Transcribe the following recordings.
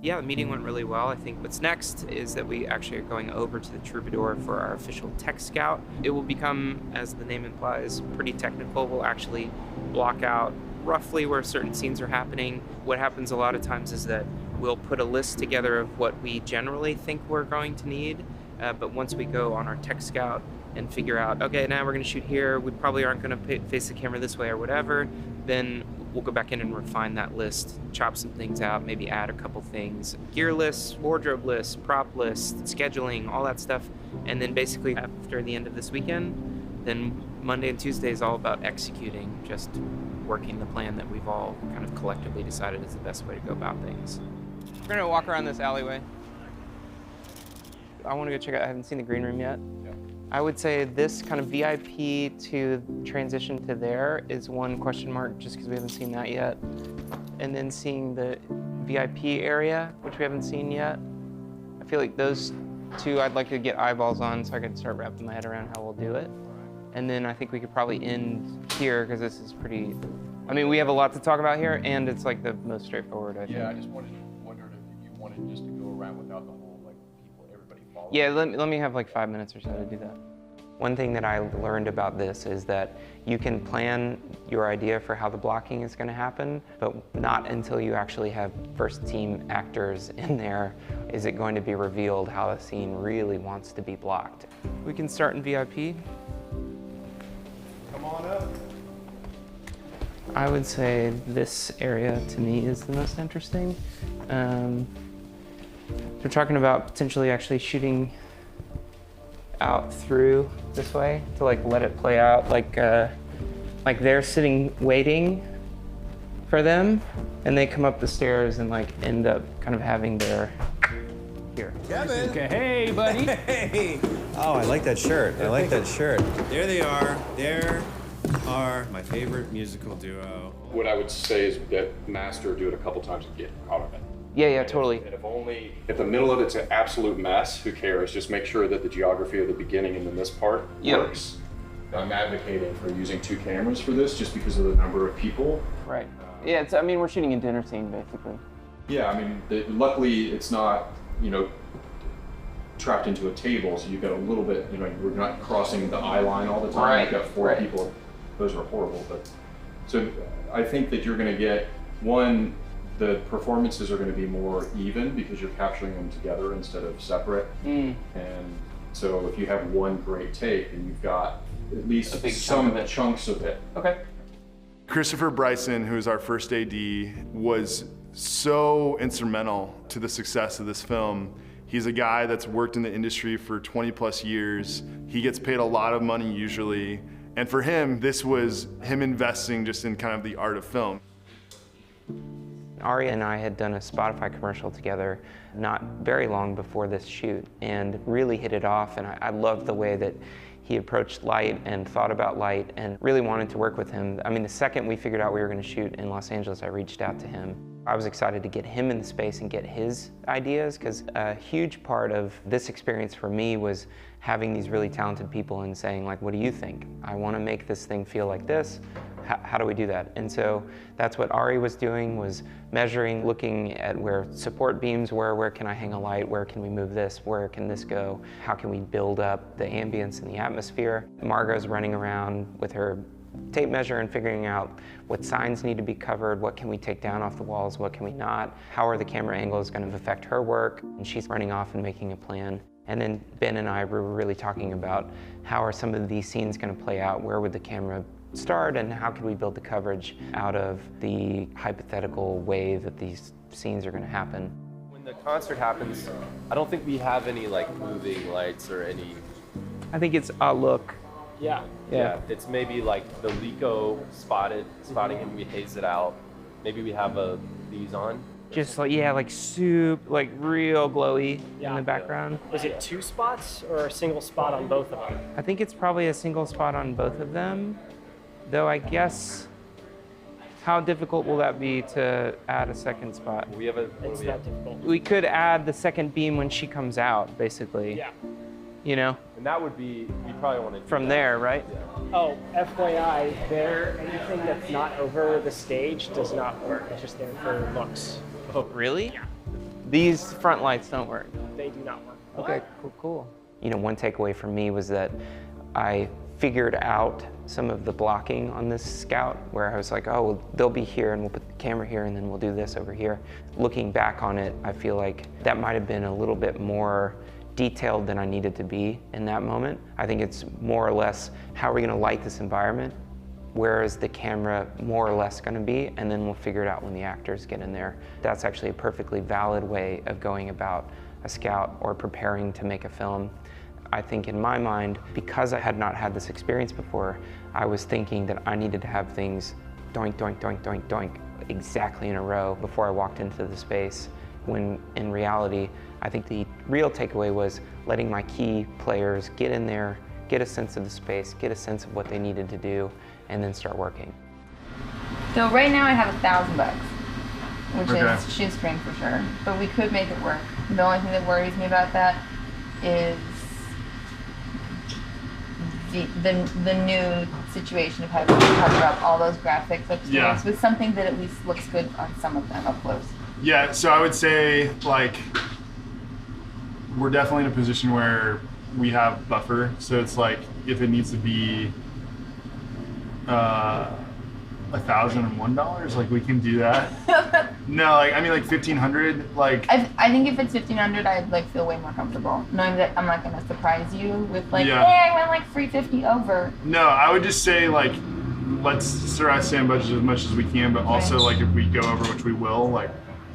Yeah, the meeting went really well. I think what's next is that we actually are going over to the Troubadour for our official tech scout. It will become, as the name implies, pretty technical. We'll actually block out roughly where certain scenes are happening. What happens a lot of times is that we'll put a list together of what we generally think we're going to need, but once we go on our tech scout and figure out, okay, now we're going to shoot here, we probably aren't going to face the camera this way or whatever, then we'll go back in and refine that list, chop some things out, maybe add a couple things, gear lists, wardrobe lists, prop lists, scheduling, all that stuff. And then basically after the end of this weekend, then Monday and Tuesday is all about executing, just working the plan that we've all kind of collectively decided is the best way to go about things. We're gonna walk around this alleyway. I wanna go check out, I haven't seen the green room yet. Yeah. I would say this kind of VIP to transition to there is one question mark, just because we haven't seen that yet. And then seeing the VIP area, which we haven't seen yet. I feel like those two I'd like to get eyeballs on so I can start wrapping my head around how we'll do it. And then I think we could probably end here because this is pretty, I mean, we have a lot to talk about here and it's like the most straightforward, I think. Yeah, I just wondered if you wanted just to go around without the whole, like, people, everybody following. Yeah, let me have like 5 minutes or so to do that. One thing that I learned about this is that you can plan your idea for how the blocking is going to happen, but not until you actually have first team actors in there is it going to be revealed how the scene really wants to be blocked. We can start in VIP. Come on up. I would say this area to me is the most interesting. We're talking about potentially actually shooting out through this way to like let it play out, like they're sitting waiting for them and they come up the stairs and like end up kind of having their here. Kevin! Okay. Hey, buddy. Hey! Oh, I like that shirt. I like that shirt. There they are. There are my favorite musical duo. What I would say is that master do it a couple times and get out of it. Yeah, totally. And if the middle of it's an absolute mess, who cares? Just make sure that the geography of the beginning and then this part works. I'm advocating for using 2 cameras for this just because of the number of people. Right. Yeah, I mean, we're shooting a dinner scene basically. Yeah, I mean, luckily it's not, trapped into a table, so you've got a little bit, you're not crossing the eye line all the time. Right. You've got 4 people. Those are horrible, but so I think that you're going to get the performances are going to be more even because you're capturing them together instead of separate. And so if you have one great take, then you've got at least some chunks of it. Okay. Christopher Bryson, who is our first AD, was so instrumental to the success of this film. He's a guy that's worked in the industry for 20 plus years. He gets paid a lot of money usually. And for him, this was him investing just in kind of the art of film. Ari and I had done a Spotify commercial together not very long before this shoot and really hit it off, and I loved the way that he approached light and thought about light and really wanted to work with him. I mean, the second we figured out we were going to shoot in Los Angeles, I reached out to him. I was excited to get him in the space and get his ideas because a huge part of this experience for me was having these really talented people and saying, like, what do you think? I want to make this thing feel like this. How do we do that? And so that's what Ari was doing, was measuring, looking at where support beams were, where can I hang a light, where can we move this, where can this go, how can we build up the ambience and the atmosphere. Margot's running around with her tape measure and figuring out what signs need to be covered, what can we take down off the walls, what can we not, how are the camera angles going to affect her work, and she's running off and making a plan. And then Ben and I were really talking about how are some of these scenes going to play out, where would the camera start, and how can we build the coverage out of the hypothetical way that these scenes are going to happen. When the concert happens, I don't think we have any like moving lights or any. I think it's a look. Yeah. It's maybe like the Lico spotting him, we haze it out. Maybe we have these on. Just like, like like real glowy in the background. Was it 2 spots or a single spot on both of them? I think it's probably a single spot on both of them. Though I guess, how difficult will that be to add a second spot? We have It's not difficult. We could add the second beam when she comes out, basically. Yeah. And that would be, we probably want to do From that. there, right? Yeah. Oh, FYI, anything that's not over the stage does not work. It's just there for looks. Oh, really? Yeah. These front lights don't work. They do not work. Okay, cool. You know, one takeaway from me was that I figured out some of the blocking on this Scout where I was like, oh, well, they'll be here and we'll put the camera here and then we'll do this over here. Looking back on it, I feel like that might have been a little bit more detailed than I needed to be in that moment. I think it's more or less, how are we gonna light this environment? Where is the camera more or less gonna be? And then we'll figure it out when the actors get in there. That's actually a perfectly valid way of going about a Scout or preparing to make a film. I think in my mind, because I had not had this experience before, I was thinking that I needed to have things doink, doink, doink, doink, doink, exactly in a row before I walked into the space, when in reality, I think the real takeaway was letting my key players get in there, get a sense of the space, get a sense of what they needed to do, and then start working. So right now I have $1,000, which is shoestring for sure, but we could make it work. The only thing that worries me about that is the new situation of having to cover up all those graphics upstairs with something that at least looks good on some of them up close. Yeah, so I would say, like, we're definitely in a position where we have buffer. So it's like, if it needs to be $1,001, like, we can do that. No, like, I mean, like $1,500, like. I think if it's $1,500, I'd like feel way more comfortable knowing that I'm not gonna surprise you with like, hey, I went like $350 over. No, I would just say, like, let's try to stay on budget as much as we can, but also like if we go over, which we will, like.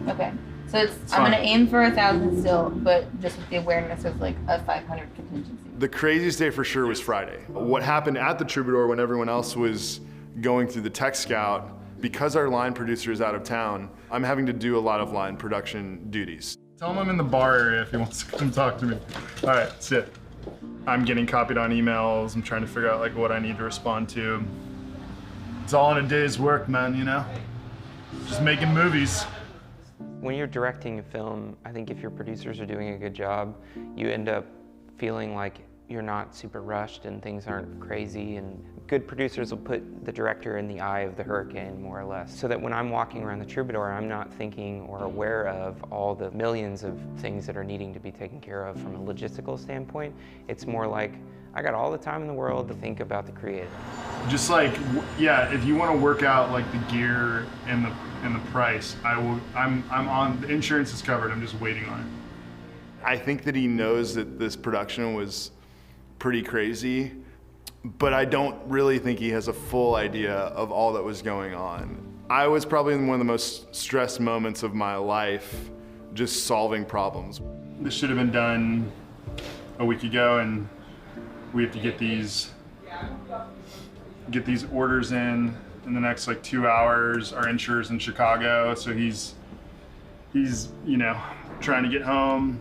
Okay, so I'm gonna aim for 1,000 still, but just with the awareness of like a 500 contingency. The craziest day for sure was Friday. What happened at the Troubadour when everyone else was going through the Tech Scout, because our line producer is out of town, I'm having to do a lot of line production duties. Tell him I'm in the bar area if he wants to come talk to me. All right, sit. I'm getting copied on emails. I'm trying to figure out like what I need to respond to. It's all in a day's work, man, you know? Just making movies. When you're directing a film, I think if your producers are doing a good job, you end up feeling like you're not super rushed and things aren't crazy, and good producers will put the director in the eye of the hurricane, more or less. So that when I'm walking around the Troubadour, I'm not thinking or aware of all the millions of things that are needing to be taken care of from a logistical standpoint. It's more like, I got all the time in the world to think about the creative. Just like, yeah, if you want to work out like the gear and the price, I'm on, the insurance is covered, I'm just waiting on it. I think that he knows that this production was pretty crazy, but I don't really think he has a full idea of all that was going on. I was probably in one of the most stressed moments of my life, just solving problems. This should have been done a week ago, and we have to get these orders in the next like 2 hours. Our insurer's in Chicago, so he's you know, trying to get home.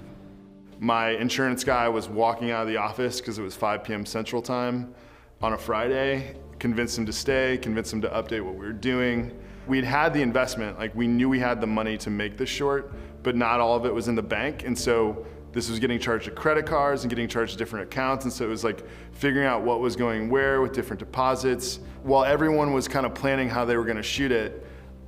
My insurance guy was walking out of the office because it was 5 p.m. Central Time on a Friday. Convinced him to stay, convinced him to update what we were doing. We'd had the investment, like we knew we had the money to make this short, but not all of it was in the bank, and so this was getting charged to credit cards and getting charged to different accounts, and so it was like figuring out what was going where with different deposits. While everyone was kind of planning how they were gonna shoot it,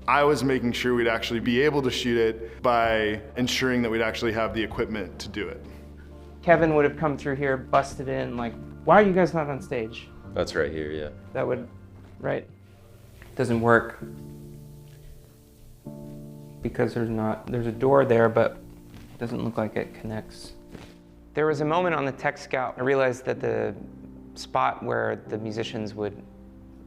I was making sure we'd actually be able to shoot it by ensuring that we'd actually have the equipment to do it. Kevin would have come through here, busted in, like, why are you guys not on stage? That's right here, yeah. That would, right? Doesn't work because there's a door there, but it doesn't look like it connects. There was a moment on the Tech Scout, I realized that the spot where the musicians would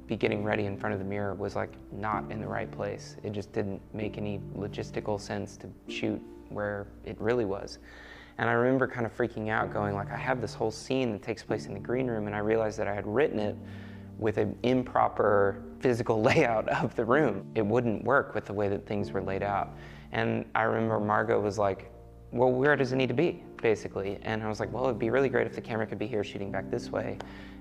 be getting ready in front of the mirror was like not in the right place. It just didn't make any logistical sense to shoot where it really was. And I remember kind of freaking out, going like, I have this whole scene that takes place in the green room, and I realized that I had written it with an improper physical layout of the room. It wouldn't work with the way that things were laid out. And I remember Margot was like, well, where does it need to be, basically? And I was like, well, it'd be really great if the camera could be here shooting back this way.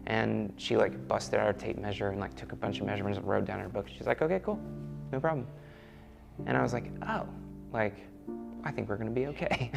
And she like busted out a tape measure and like took a bunch of measurements and wrote down in her book. She's like, okay, cool, no problem. And I was like, oh, like, I think we're gonna be okay.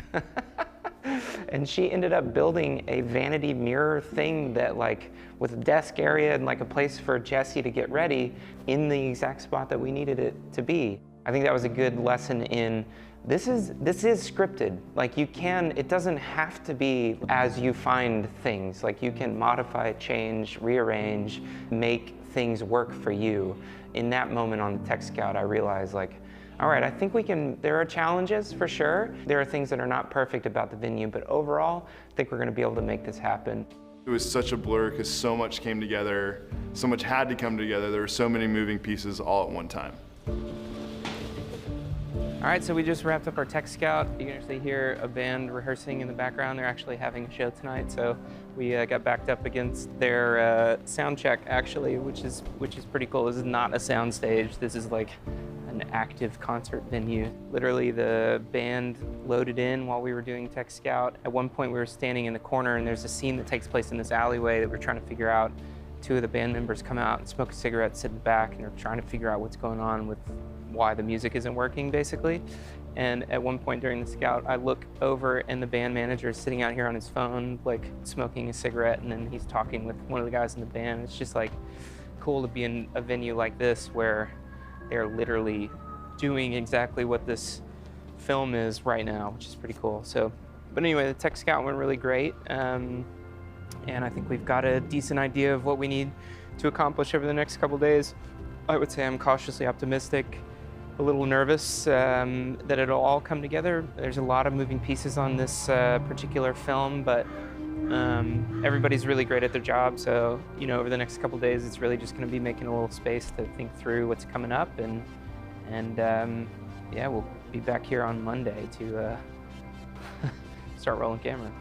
And she ended up building a vanity mirror thing that like, with a desk area and like a place for Jesse to get ready in the exact spot that we needed it to be. I think that was a good lesson in This is scripted. Like it doesn't have to be as you find things. Like you can modify, change, rearrange, make things work for you. In that moment on the Tech Scout, I realized like, all right, I think there are challenges for sure. There are things that are not perfect about the venue, but overall, I think we're gonna be able to make this happen. It was such a blur because so much came together, so much had to come together. There were so many moving pieces all at one time. All right, so we just wrapped up our Tech Scout. You can actually hear a band rehearsing in the background. They're actually having a show tonight, so we got backed up against their sound check, actually, which is pretty cool. This is not a sound stage. This is like an active concert venue. Literally, the band loaded in while we were doing Tech Scout. At one point, we were standing in the corner, and there's a scene that takes place in this alleyway that we're trying to figure out. Two of the band members come out and smoke a cigarette, sit in the back, and they're trying to figure out what's going on with why the music isn't working, basically. And at one point during the Scout, I look over and the band manager is sitting out here on his phone, like smoking a cigarette, and then he's talking with one of the guys in the band. It's just like cool to be in a venue like this where they're literally doing exactly what this film is right now, which is pretty cool. So, but anyway, the Tech Scout went really great. And I think we've got a decent idea of what we need to accomplish over the next couple days. I would say I'm cautiously optimistic, a little nervous that it'll all come together. There's a lot of moving pieces on this particular film, but everybody's really great at their job. So, you know, over the next couple days, it's really just going to be making a little space to think through what's coming up, and yeah, we'll be back here on Monday to start rolling camera.